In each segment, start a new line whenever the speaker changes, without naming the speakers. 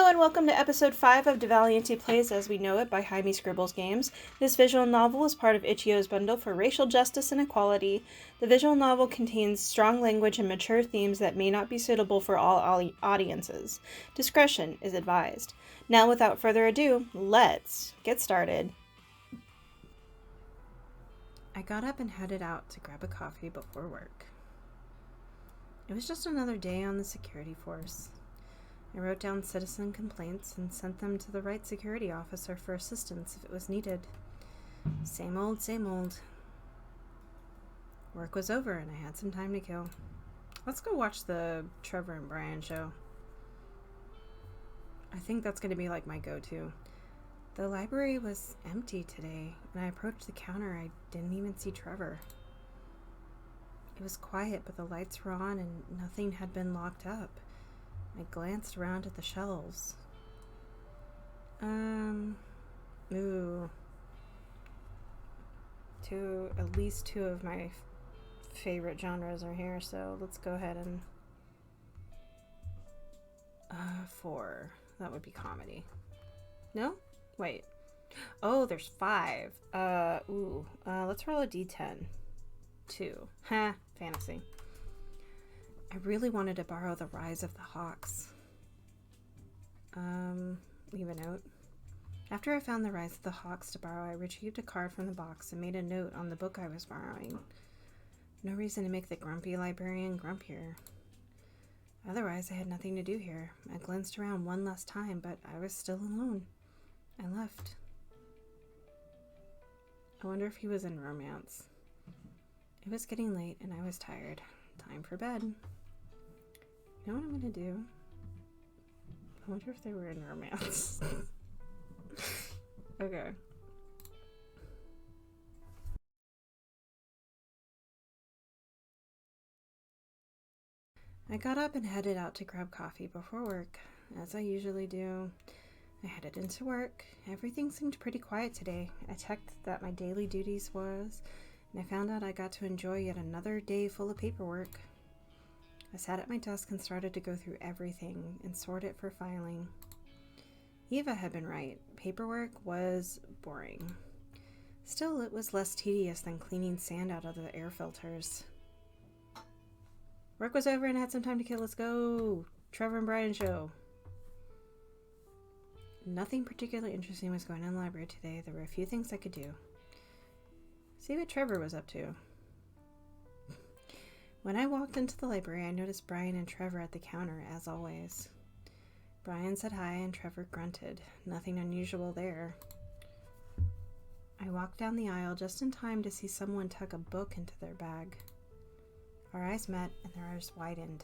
and welcome to episode 5 of deValiante Plays As We Know It by Jaime Scribbles Games. This visual novel is part of Itch.io's bundle for racial justice and equality. The visual novel contains strong language and mature themes that may not be suitable for all audiences. Discretion is advised. Now, without further ado, let's get started. I got up and headed out to grab a coffee before work. It was just another day on the security force. I wrote down citizen complaints and sent them to the right security officer for assistance if it was needed. Same old, same old. Work was over and I had some time to kill. Let's go watch the Trevor and Brian show. I think that's going to be like my go-to. The library was empty today, and I approached the counter. I didn't even see Trevor. It was quiet, but the lights were on and nothing had been locked up. I glanced around at the shelves. At least two of my favorite genres are here, so let's go ahead and... 4. That would be comedy. No? Wait. Oh, there's 5. Let's roll a d10. 2. Ha, fantasy. I really wanted to borrow The Rise of the Hawks. Leave a note. After I found The Rise of the Hawks to borrow, I retrieved a card from the box and made a note on the book I was borrowing. No reason to make the grumpy librarian grumpier. Otherwise, I had nothing to do here. I glanced around one last time, but I was still alone. I left. I wonder if he was in romance. It was getting late and I was tired. Time for bed. You know what I'm gonna do? I wonder if they were in romance. Okay. I got up and headed out to grab coffee before work, as I usually do. I headed into work. Everything seemed pretty quiet today. I checked that my daily duties was, and I found out I got to enjoy yet another day full of paperwork. I sat at my desk and started to go through everything and sort it for filing. Eva had been right. Paperwork was boring. Still, it was less tedious than cleaning sand out of the air filters. Work was over and I had some time to kill. Let's go! Trevor and Brian show. Nothing particularly interesting was going on in the library today. There were a few things I could do. See what Trevor was up to. When I walked into the library, I noticed Brian and Trevor at the counter, as always. Brian said hi and Trevor grunted. Nothing unusual there. I walked down the aisle just in time to see someone tuck a book into their bag. Our eyes met and their eyes widened.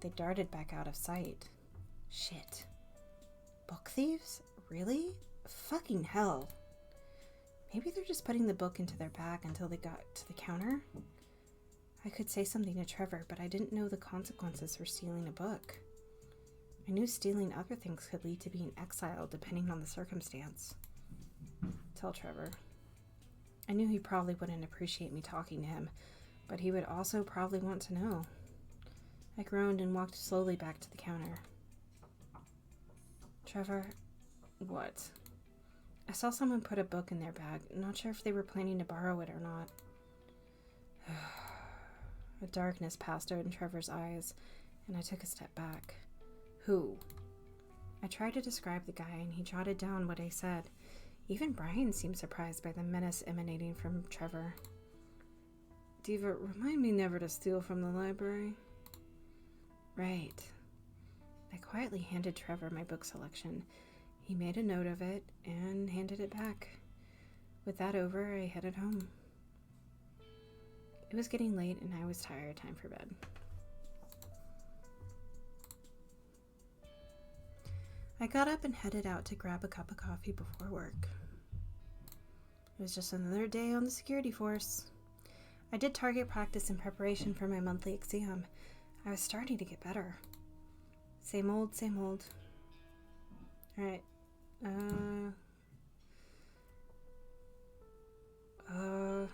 They darted back out of sight. Shit. Book thieves? Really? Fucking hell. Maybe they're just putting the book into their bag until they got to the counter? I could say something to Trevor, but I didn't know the consequences for stealing a book. I knew stealing other things could lead to being exiled depending on the circumstance. Tell Trevor. I knew he probably wouldn't appreciate me talking to him, but he would also probably want to know. I groaned and walked slowly back to the counter. Trevor, what? I saw someone put a book in their bag. Not sure if they were planning to borrow it or not. A darkness passed over Trevor's eyes, and I took a step back. Who? I tried to describe the guy, and he jotted down what I said. Even Brian seemed surprised by the menace emanating from Trevor. Diva, remind me never to steal from the library. Right. I quietly handed Trevor my book selection. He made a note of it and handed it back. With that over, I headed home. It was getting late and I was tired. Time for bed. I got up and headed out to grab a cup of coffee before work. It was just another day on the security force. I did target practice in preparation for my monthly exam. I was starting to get better. Same old, same old. Alright.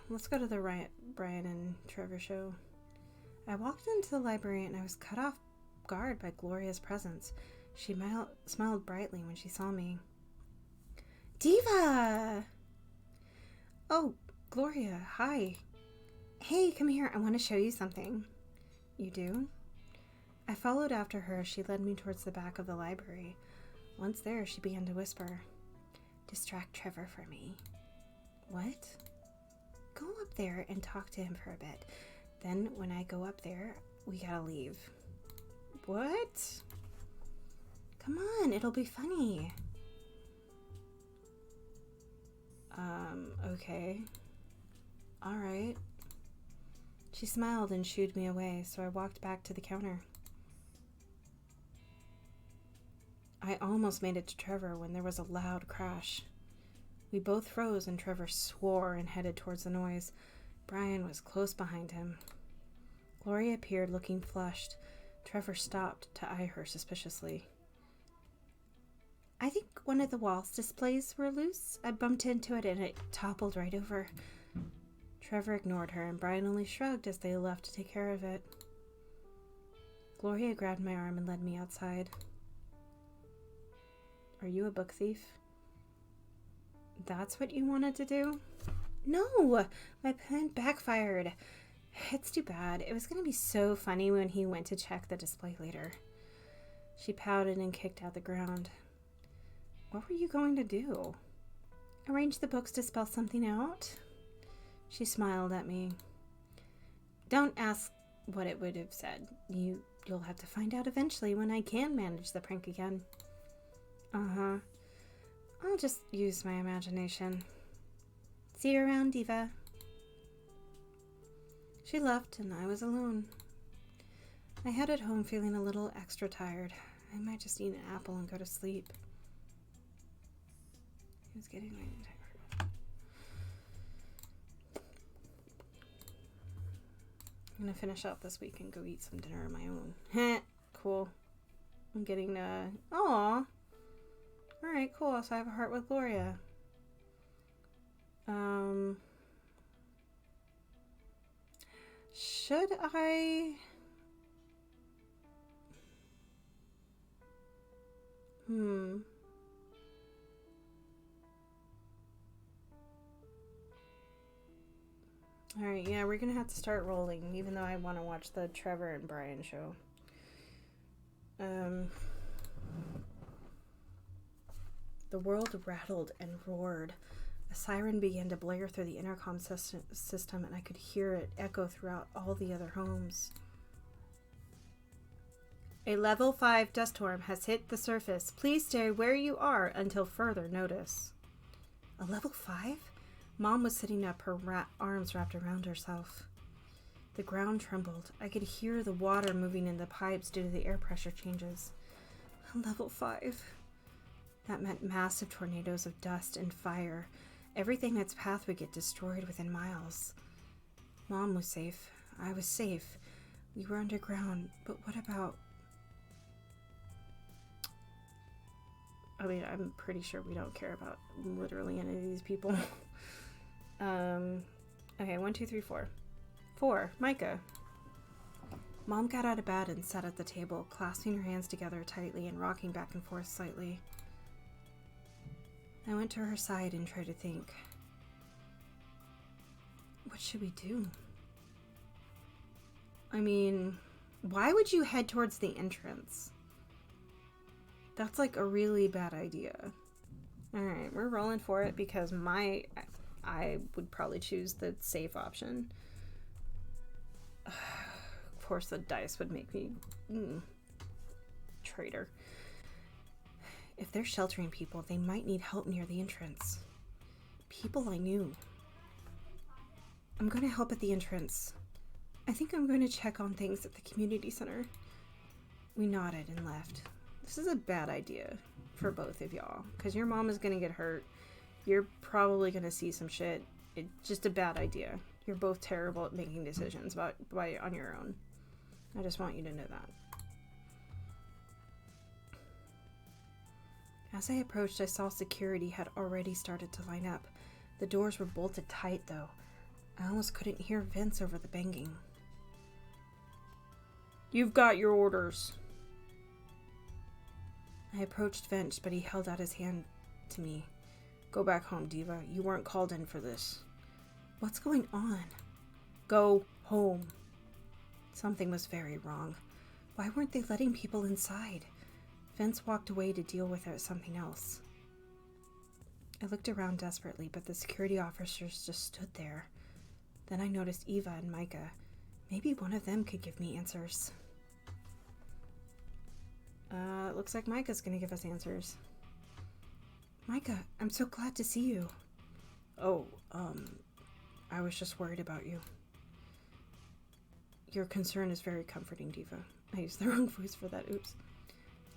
Let's go to the Brian and Trevor show. I walked into the library and I was cut off guard by Gloria's presence. She smiled brightly when she saw me. Diva! Oh, Gloria, hi. Hey, come here. I want to show you something. You do? I followed after her as she led me towards the back of the library. Once there, she began to whisper, "Distract Trevor for me." What? Go up there and talk to him for a bit. Then, when I go up there, we gotta leave. What? Come on, it'll be funny. Okay. Alright. She smiled and shooed me away, so I walked back to the counter. I almost made it to Trevor when there was a loud crash. We both froze and Trevor swore and headed towards the noise. Brian was close behind him. Gloria appeared looking flushed. Trevor stopped to eye her suspiciously. I think one of the walls displays were loose. I bumped into it and it toppled right over. Trevor ignored her and Brian only shrugged as they left to take care of it. Gloria grabbed my arm and led me outside. Are you a book thief? That's what you wanted to do? No! My plan backfired. It's too bad. It was going to be so funny when he went to check the display later. She pouted and kicked out the ground. What were you going to do? Arrange the books to spell something out? She smiled at me. Don't ask what it would have said. You'll have to find out eventually when I can manage the prank again. Uh-huh. I'll just use my imagination. See you around, Diva. She left and I was alone. I headed home feeling a little extra tired. I might just eat an apple and go to sleep. He was getting my entire... I'm gonna finish up this week and go eat some dinner of my own. Heh, cool. I'm getting Aw. Alright, cool. So I have a heart with Gloria. Should I... Alright, yeah, we're gonna have to start rolling, even though I want to watch the Trevor and Brian show. The world rattled and roared. A siren began to blare through the intercom system, and I could hear it echo throughout all the other homes. A level 5 dust storm has hit the surface. Please stay where you are until further notice. A level 5? Mom was sitting up, her arms wrapped around herself. The ground trembled. I could hear the water moving in the pipes due to the air pressure changes. A level 5. That meant massive tornadoes of dust and fire. Everything in its path would get destroyed within miles. Mom was safe. I was safe. We were underground, but what about... I mean, I'm pretty sure we don't care about literally any of these people. Okay, 1, 2, 3, 4. 4, Micah. Mom got out of bed and sat at the table, clasping her hands together tightly and rocking back and forth slightly. I went to her side and tried to think. What should we do? I mean, why would you head towards the entrance? That's like a really bad idea. Alright, we're rolling for it because I would probably choose the safe option. Of course the dice would make me... traitor. If they're sheltering people, they might need help near the entrance. People I knew. I'm going to help at the entrance. I think I'm going to check on things at the community center. We nodded and left. This is a bad idea for both of y'all, because your mom is going to get hurt. You're probably going to see some shit. It's just a bad idea. You're both terrible at making decisions on your own. I just want you to know that. As I approached, I saw security had already started to line up. The doors were bolted tight, though. I almost couldn't hear Vince over the banging. You've got your orders. I approached Finch, but he held out his hand to me. Go back home, Diva. You weren't called in for this. What's going on? Go home. Something was very wrong. Why weren't they letting people inside? Vince walked away to deal with something else. I looked around desperately, but the security officers just stood there. Then I noticed Eva and Micah. Maybe one of them could give me answers. Looks like Micah's gonna give us answers. Micah, I'm so glad to see you. Oh, I was just worried about you. Your concern is very comforting, Diva. I used the wrong voice for that, oops.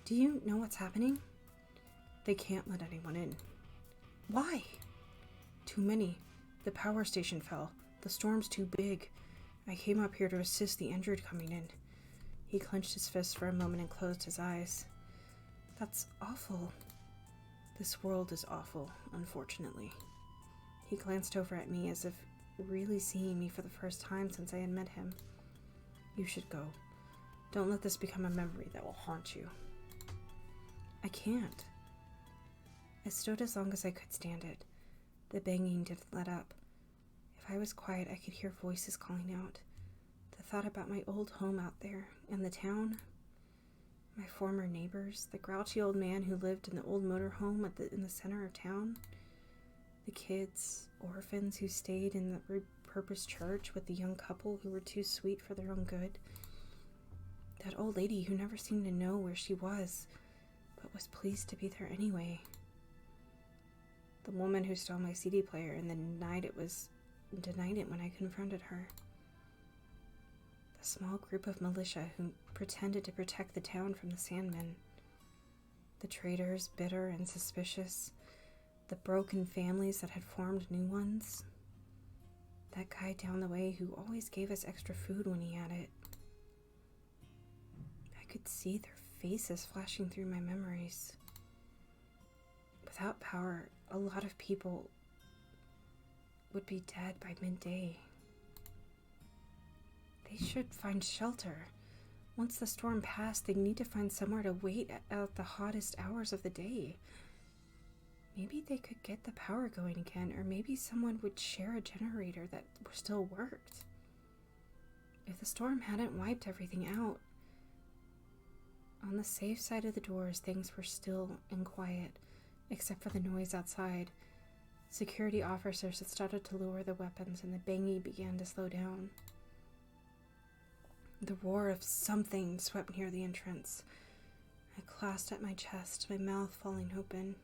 Do you know what's happening? They can't let anyone in. Why? Too many. The power station fell. The storm's too big. I came up here to assist the injured coming in. He clenched his fist for a moment and closed his eyes. That's awful. This world is awful, unfortunately. He glanced over at me as if really seeing me for the first time since I had met him. You should go. Don't let this become a memory that will haunt you. I can't. I stood as long as I could stand it. The banging didn't let up. If I was quiet, I could hear voices calling out. The thought about my old home out there, and the town, my former neighbors, the grouchy old man who lived in the old motorhome in the center of town, the kids, orphans who stayed in the repurposed church with the young couple who were too sweet for their own good, that old lady who never seemed to know where she was, but was pleased to be there anyway, the woman who stole my CD player and then denied it when I confronted her. The small group of militia who pretended to protect the town from the Sandmen. The traitors, bitter and suspicious. The broken families that had formed new ones. That guy down the way who always gave us extra food when he had it. I could see their faces flashing through my memories. Without power, a lot of people would be dead by midday. They should find shelter. Once the storm passed, they'd need to find somewhere to wait at the hottest hours of the day. Maybe they could get the power going again, or maybe someone would share a generator that still worked. If the storm hadn't wiped everything out, on the safe side of the doors, things were still and quiet, except for the noise outside. Security officers had started to lower the weapons, and the banging began to slow down. The roar of something swept near the entrance. I clasped at my chest, my mouth falling open.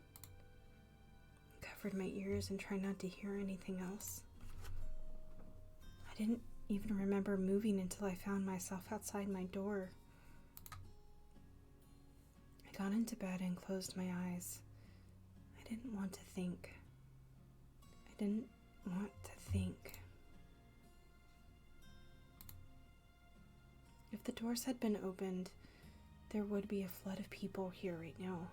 I covered my ears and tried not to hear anything else. I didn't even remember moving until I found myself outside my door. I got into bed and closed my eyes. I didn't want to think. I didn't want to think. If the doors had been opened, there would be a flood of people here right now.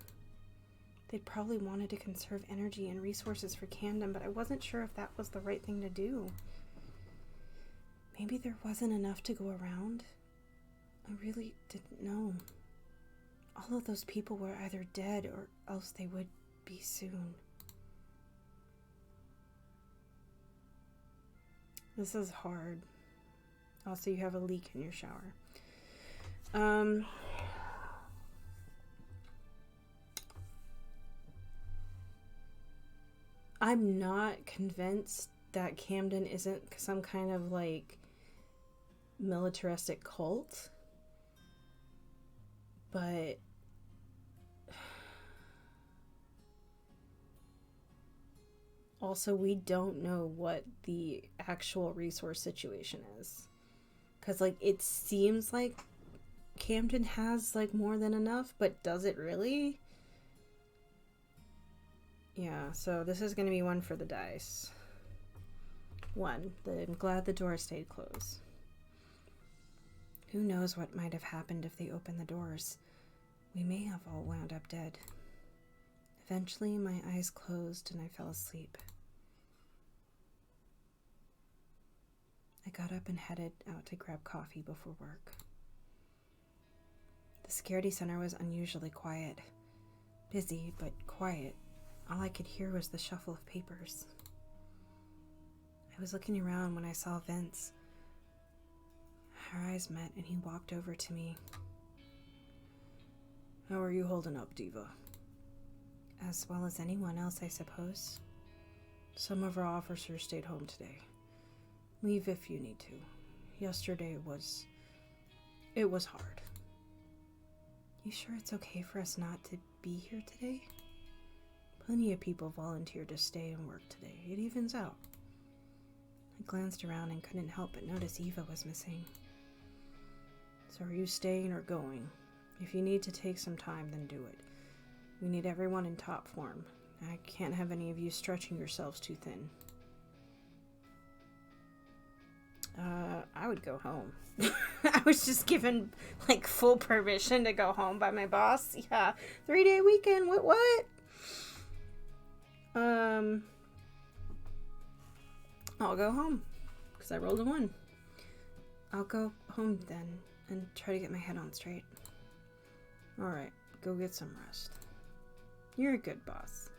They'd probably wanted to conserve energy and resources for Camden, but I wasn't sure if that was the right thing to do. Maybe there wasn't enough to go around. I really didn't know. All of those people were either dead or else they would be soon. This is hard. Also, you have a leak in your shower. I'm not convinced that Camden isn't some kind of like militaristic cult, but also we don't know what the actual resource situation is, because like it seems like Camden has like more than enough, but does it really? Yeah, so this is going to be one for the dice. One, I'm glad the door stayed closed. Who knows what might have happened if they opened the doors. We may have all wound up dead. Eventually, my eyes closed and I fell asleep. I got up and headed out to grab coffee before work. The security center was unusually quiet. Busy, but quiet. All I could hear was the shuffle of papers. I was looking around when I saw Vince. Our eyes met and he walked over to me. How are you holding up, Diva? As well as anyone else, I suppose. Some of our officers stayed home today. Leave if you need to. Yesterday it was hard. You sure it's okay for us not to be here today? Plenty of people volunteered to stay and work today. It evens out. I glanced around and couldn't help but notice Eva was missing. So are you staying or going? If you need to take some time, then do it. We need everyone in top form. I can't have any of you stretching yourselves too thin. I would go home. I was just given, full permission to go home by my boss. Yeah, 3-day weekend, what? I'll go home, because I rolled a 1. I'll go home then, and try to get my head on straight. Alright, go get some rest. You're a good boss.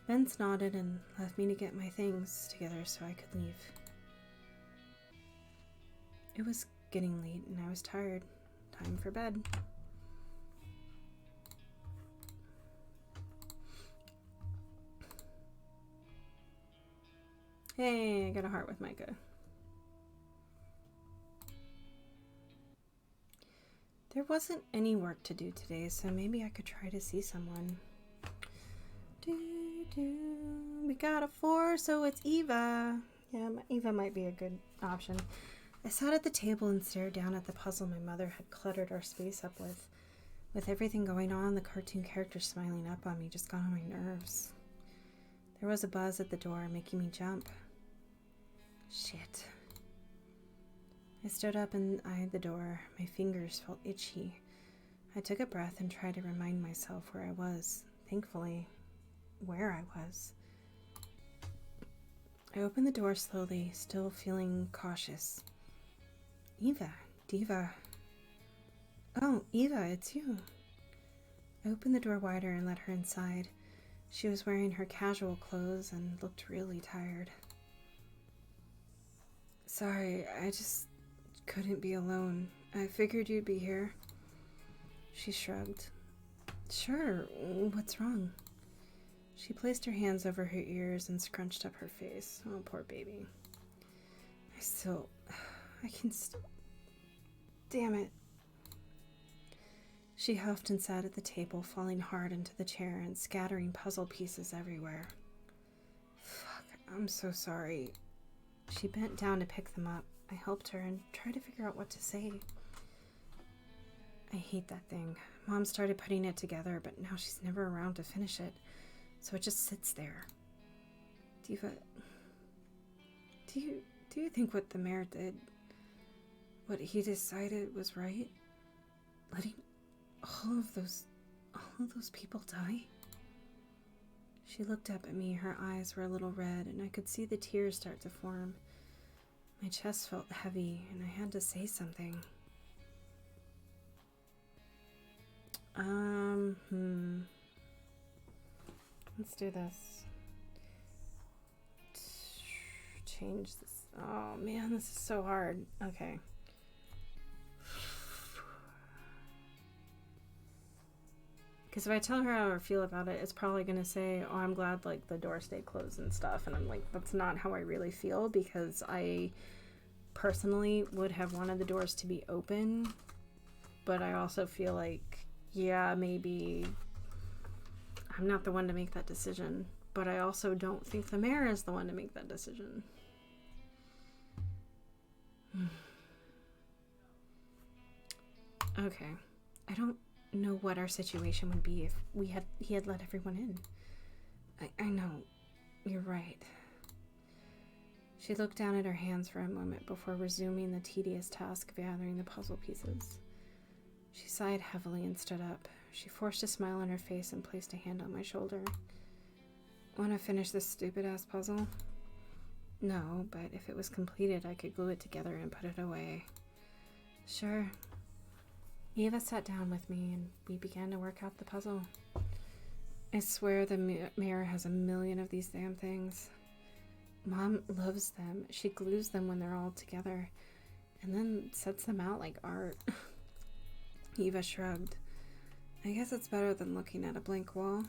Vince nodded and left me to get my things together so I could leave. It was getting late and I was tired. Time for bed. Hey, I got a heart with Micah. There wasn't any work to do today, so maybe I could try to see someone. We got a 4, so it's Eva. Yeah, Eva might be a good option. I sat at the table and stared down at the puzzle my mother had cluttered our space up with. With everything going on, the cartoon character smiling up on me just got on my nerves. There was a buzz at the door, making me jump. Shit. I stood up and eyed the door. My fingers felt itchy. I took a breath and tried to remind myself where I was. Thankfully, where I was. I opened the door slowly, still feeling cautious. Eva, Diva. Oh, Eva, it's you. I opened the door wider and let her inside. She was wearing her casual clothes and looked really tired. Sorry, I just couldn't be alone. I figured you'd be here. She shrugged. Sure, what's wrong? She placed her hands over her ears and scrunched up her face. Oh, poor baby. I can still... Damn it. She huffed and sat at the table, falling hard into the chair and scattering puzzle pieces everywhere. Fuck, I'm so sorry. She bent down to pick them up. I helped her and tried to figure out what to say. I hate that thing. Mom started putting it together, but now she's never around to finish it, so it just sits there. Diva, do you think what the mayor did, what he decided was right? Letting all of those people die? She looked up at me. Her eyes were a little red, and I could see the tears start to form. My chest felt heavy, and I had to say something. Let's do this. Change this. Oh man, this is so hard. Okay. Because if I tell her how I feel about it, it's probably going to say, oh, I'm glad, the door stayed closed and stuff. And I'm like, that's not how I really feel, because I personally would have wanted the doors to be open. But I also feel like, yeah, maybe I'm not the one to make that decision. But I also don't think the mayor is the one to make that decision. Okay. I don't know what our situation would be if he had let everyone in. I know. You're right. She looked down at her hands for a moment before resuming the tedious task of gathering the puzzle pieces. She sighed heavily and stood up. She forced a smile on her face and placed a hand on my shoulder. Want to finish this stupid-ass puzzle? No, but if it was completed, I could glue it together and put it away. Sure. Eva sat down with me and we began to work out the puzzle. I swear the mayor has a million of these damn things. Mom loves them. She glues them when they're all together and then sets them out like art. Eva shrugged. I guess it's better than looking at a blank wall.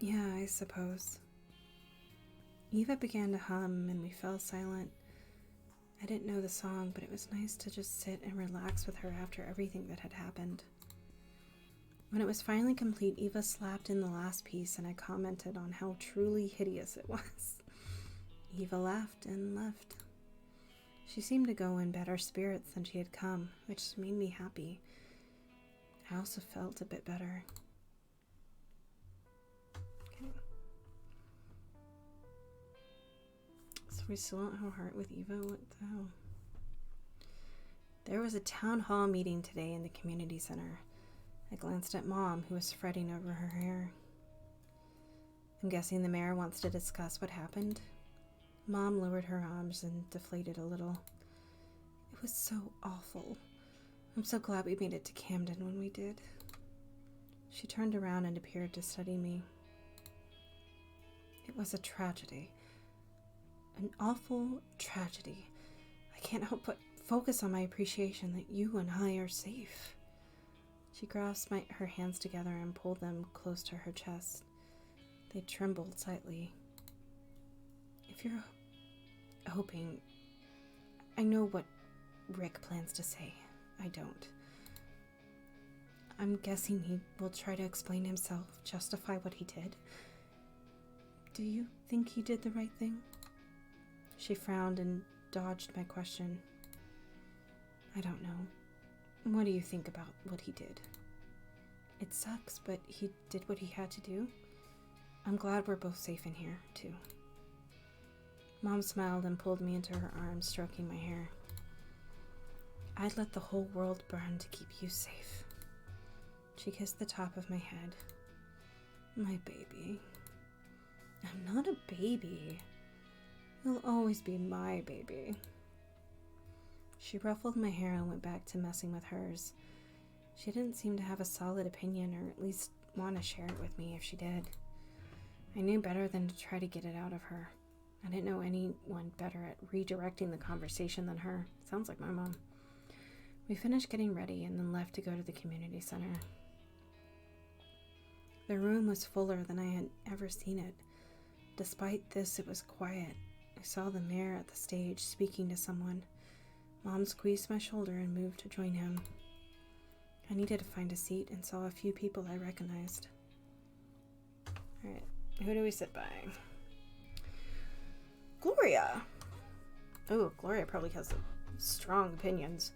Yeah, I suppose. Eva began to hum and we fell silent. I didn't know the song, but it was nice to just sit and relax with her after everything that had happened. When it was finally complete, Eva slapped in the last piece and I commented on how truly hideous it was. Eva laughed and left. She seemed to go in better spirits than she had come, which made me happy. I also felt a bit better. Okay. So we still don't have a heart with Eva? What the hell? There was a town hall meeting today in the community center. I glanced at Mom, who was fretting over her hair. I'm guessing the mayor wants to discuss what happened. Mom lowered her arms and deflated a little. It was so awful. I'm so glad we made it to Camden when we did. She turned around and appeared to study me. It was a tragedy. An awful tragedy. I can't help but focus on my appreciation that you and I are safe. She grasped her hands together and pulled them close to her chest. They trembled slightly. If you're hoping, I know what Rick plans to say. I don't. I'm guessing he will try to explain himself, justify what he did. Do you think he did the right thing? She frowned and dodged my question. I don't know. What do you think about what he did? It sucks, but he did what he had to do. I'm glad we're both safe in here, too. Mom smiled and pulled me into her arms, stroking my hair. I'd let the whole world burn to keep you safe. She kissed the top of my head. My baby. I'm not a baby. You'll always be my baby. She ruffled my hair and went back to messing with hers. She didn't seem to have a solid opinion, or at least want to share it with me if she did. I knew better than to try to get it out of her. I didn't know anyone better at redirecting the conversation than her. Sounds like my mom. We finished getting ready and then left to go to the community center. The room was fuller than I had ever seen it. Despite this, it was quiet. I saw the mayor at the stage speaking to someone. Mom squeezed my shoulder and moved to join him. I needed to find a seat and saw a few people I recognized. Alright, who do we sit by? Gloria! Oh, Gloria probably has strong opinions.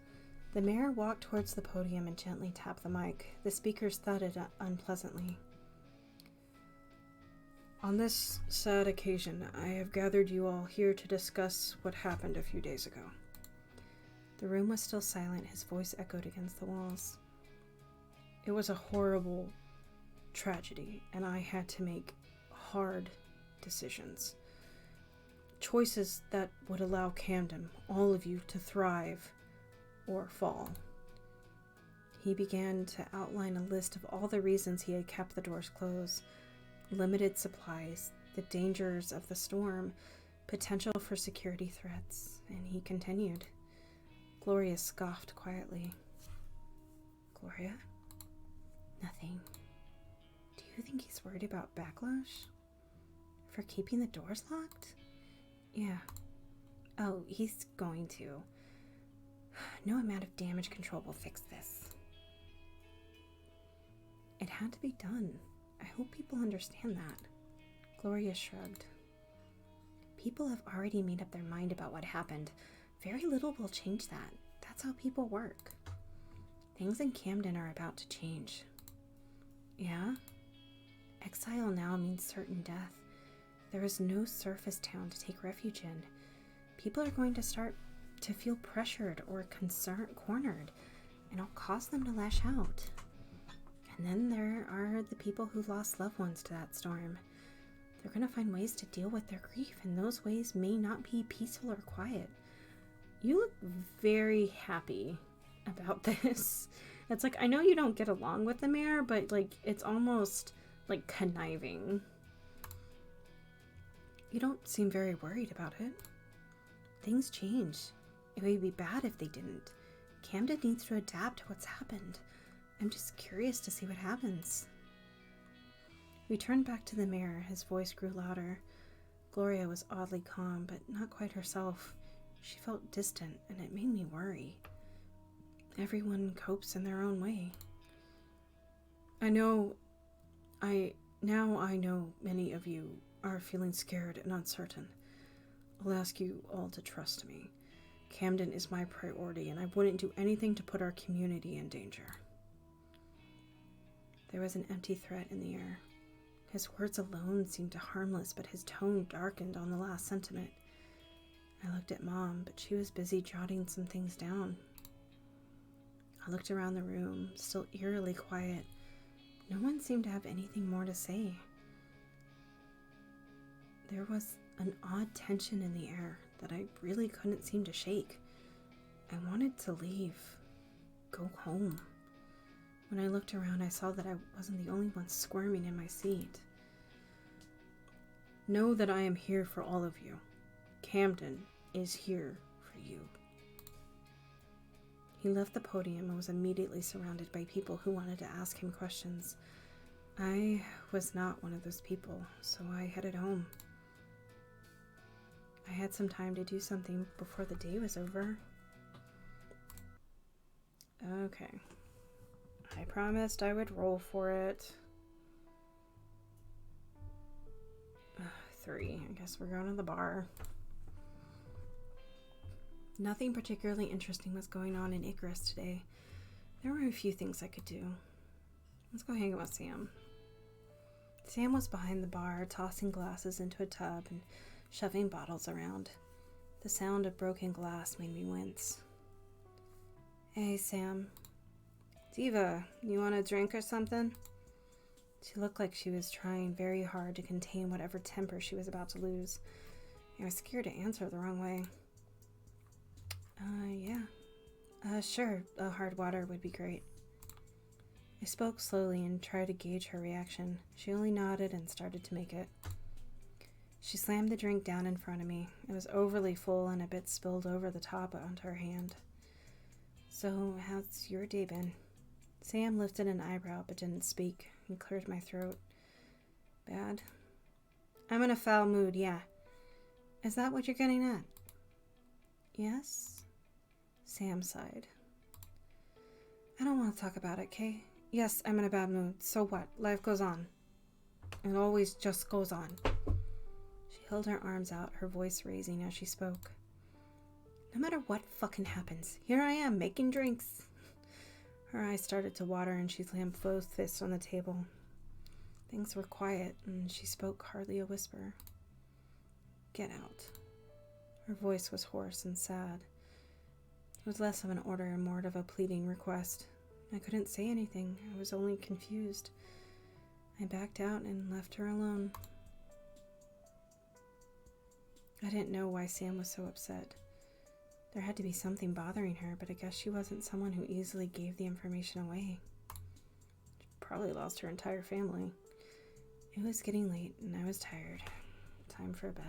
The mayor walked towards the podium and gently tapped the mic. The speakers thudded unpleasantly. On this sad occasion, I have gathered you all here to discuss what happened a few days ago. The room was still silent. His voice echoed against the walls. It was a horrible tragedy, and I had to make hard decisions. Choices that would allow Camden, all of you, to thrive or fall. He began to outline a list of all the reasons he had kept the doors closed. Limited supplies, the dangers of the storm, potential for security threats, and he continued. Gloria scoffed quietly. Gloria? Nothing. Do you think he's worried about backlash? For keeping the doors locked? Yeah. Oh, he's going to. No amount of damage control will fix this. It had to be done. I hope people understand that. Gloria shrugged. People have already made up their mind about what happened. Very little will change that. That's how people work. Things in Camden are about to change. Yeah? Exile now means certain death. There is no surface town to take refuge in. People are going to start to feel pressured or cornered, and it'll cause them to lash out. And then there are the people who lost loved ones to that storm. They're going to find ways to deal with their grief, and those ways may not be peaceful or quiet. You look very happy about this. It's like, I know you don't get along with the mayor, but like, it's almost like, conniving. You don't seem very worried about it. Things change. It would be bad if they didn't. Camden needs to adapt to what's happened. I'm just curious to see what happens. We turned back to the mirror. His voice grew louder. Gloria was oddly calm, but not quite herself. She felt distant, and it made me worry. Everyone copes in their own way. I know many of you are feeling scared and uncertain. I'll ask you all to trust me. Camden is my priority, and I wouldn't do anything to put our community in danger. There was an empty threat in the air. His words alone seemed harmless, but his tone darkened on the last sentiment. I looked at Mom, but she was busy jotting some things down. I looked around the room, still eerily quiet. No one seemed to have anything more to say. There was an odd tension in the air that I really couldn't seem to shake. I wanted to leave, go home. When I looked around, I saw that I wasn't the only one squirming in my seat. Know that I am here for all of you. Camden is here for you. He left the podium and was immediately surrounded by people who wanted to ask him questions. I was not one of those people, so I headed home. I had some time to do something before the day was over. Okay. I promised I would roll for it. 3. I guess we're going to the bar. Nothing particularly interesting was going on in Icarus today. There were a few things I could do. Let's go hang out with Sam. Sam was behind the bar, tossing glasses into a tub and shoving bottles around. The sound of broken glass made me wince. Hey, Sam. Diva, you want a drink or something? She looked like she was trying very hard to contain whatever temper she was about to lose. I was scared to answer the wrong way. Yeah. Sure, a hard water would be great. I spoke slowly and tried to gauge her reaction. She only nodded and started to make it. She slammed the drink down in front of me. It was overly full and a bit spilled over the top onto her hand. So, how's your day been? Sam lifted an eyebrow but didn't speak and cleared my throat. Bad? I'm in a foul mood, yeah. Is that what you're getting at? Yes? Sam sighed. I don't want to talk about it, Kay. Yes, I'm in a bad mood. So what? Life goes on. It always just goes on. She held her arms out, her voice raising as she spoke. No matter what fucking happens, here I am, making drinks. Her eyes started to water and she slammed both fists on the table. Things were quiet and she spoke hardly a whisper. Get out. Her voice was hoarse and sad. It was less of an order and more of a pleading request. I couldn't say anything. I was only confused. I backed out and left her alone. I didn't know why Sam was so upset. There had to be something bothering her, but I guess she wasn't someone who easily gave the information away. She probably lost her entire family. It was getting late and I was tired. Time for bed.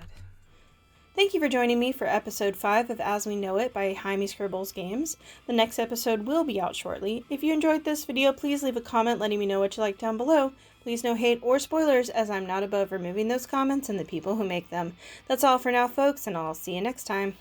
Thank you for joining me for episode 5 of As We Know It by Jaime Scribbles Games. The next episode will be out shortly. If you enjoyed this video, please leave a comment letting me know what you like down below. Please no hate or spoilers, as I'm not above removing those comments and the people who make them. That's all for now, folks, and I'll see you next time.